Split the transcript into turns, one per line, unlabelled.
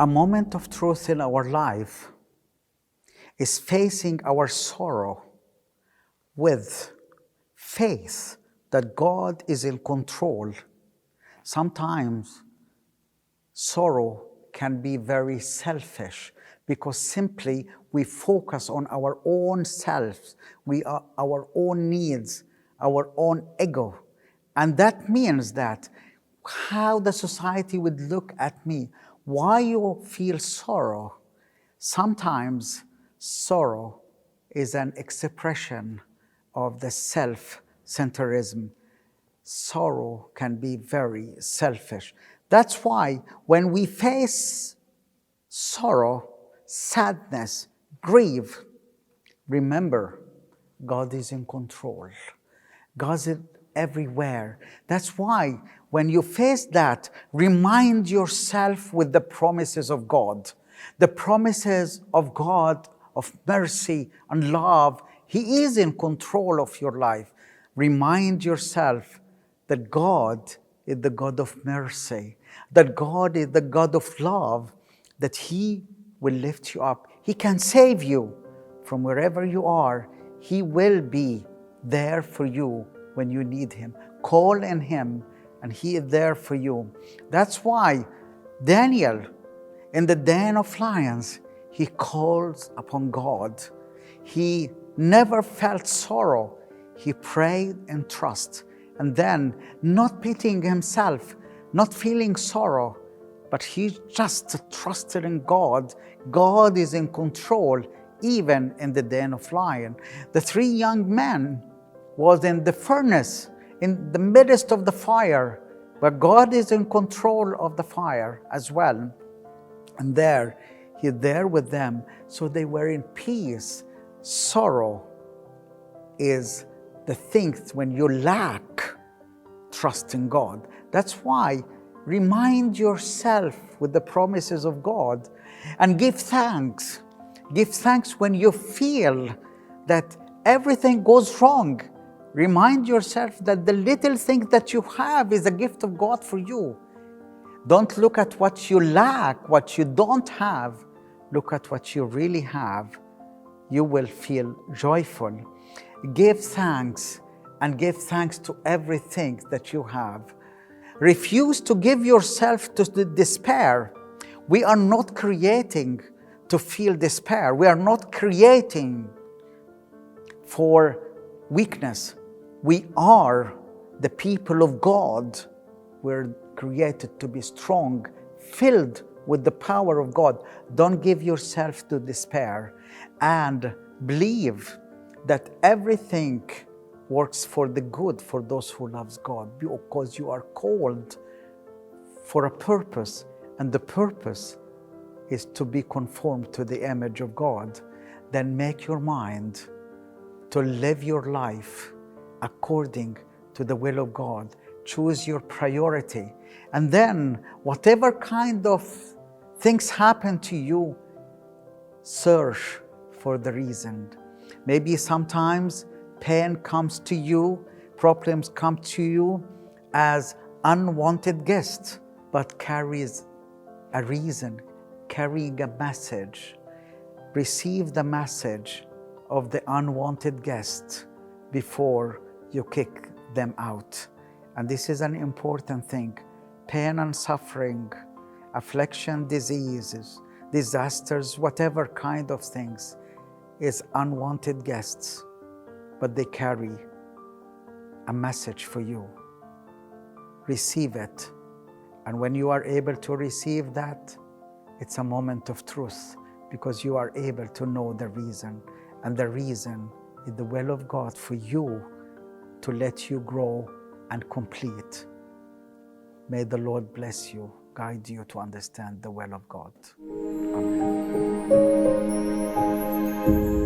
A moment of truth in our life is facing our sorrow with faith that God is in control. Sometimes sorrow can be very selfish because simply we focus on our own selves, our own needs, our own ego. And that means that how the society would look at me, why you feel sorrow. Sometimes sorrow is an expression of the self-centerism. Sorrow can be very selfish. That's why when we face sorrow, sadness, grief, remember, God is in control. God is everywhere. That's why when you face that, remind yourself with the promises of God. The promises of God of mercy and love. He is in control of your life. Remind yourself that God is the God of mercy, that God is the God of love, that He will lift you up. He can save you from wherever you are. He will be there for you when you need Him. Call on Him and He is there for you. That's why Daniel, in the den of lions, he calls upon God. He never felt sorrow. He prayed in trust. And then, not pitying himself, not feeling sorrow, but he just trusted in God. God is in control, even in the den of lions. The three young men was in the furnace, in the midst of the fire, but God is in control of the fire as well. And there, He's there with them, so they were in peace. Sorrow is the things when you lack trust in God. That's why remind yourself with the promises of God and give thanks. Give thanks when you feel that everything goes wrong. Remind yourself that the little thing that you have is a gift of God for you. Don't look at what you lack, what you don't have. Look at what you really have. You will feel joyful. Give thanks and give thanks to everything that you have. Refuse to give yourself to the despair. We are not creating to feel despair. We are not creating for weakness. We are the people of God. We're created to be strong, filled with the power of God. Don't give yourself to despair, and believe that everything works for the good for those who loves God, because you are called for a purpose, and the purpose is to be conformed to the image of God. Then make your mind to live your life according to the will of God. Choose your priority. And then whatever kind of things happen to you, search for the reason. Maybe sometimes pain comes to you, problems come to you as unwanted guests, but carries a reason, carrying a message. Receive the message of the unwanted guest before you kick them out. And this is an important thing. Pain and suffering, affliction, diseases, disasters, whatever kind of things, is unwanted guests, but they carry a message for you. Receive it. And when you are able to receive that, it's a moment of truth, because you are able to know the reason. And the reason is the will of God for you to let you grow and complete. May the Lord bless you, guide you to understand the will of God. Amen.